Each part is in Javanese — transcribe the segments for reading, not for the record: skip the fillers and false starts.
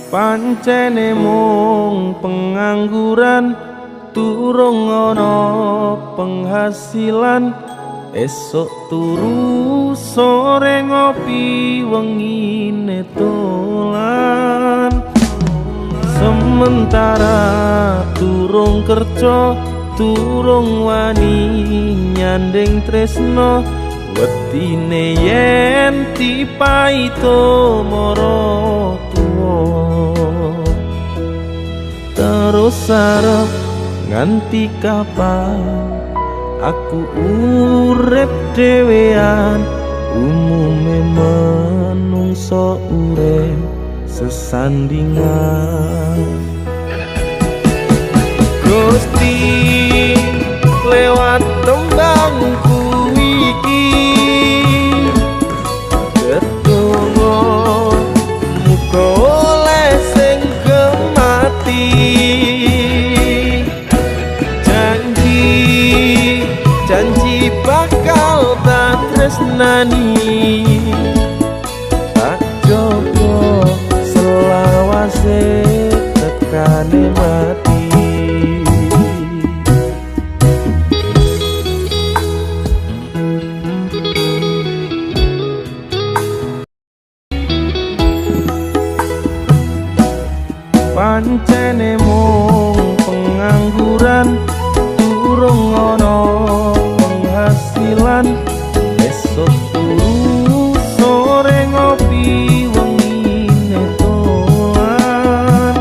Pancene mung pengangguran, durung ana penghasilan. Esok turu sore ngopi wengine dolan. Sementara durung kerja, durung wani nyanding tresno. Wedine yen dipaito mara tuwa, terus arep nganti kapan aku urip dhewean. Umume menungso urip sesandingan. Gusti lewat tembangku iki ketunggu muga oleh sing gemati. Janji bakal tak tresnani, tak jogo selawase tekane mati. Pancene mung pengangguran, durung ana penghasilan. Esok turu sore ngopi wengine dolan.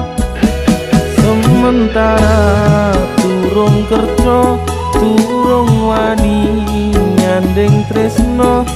Sementara durung kerja, durung wani nyanding tresno.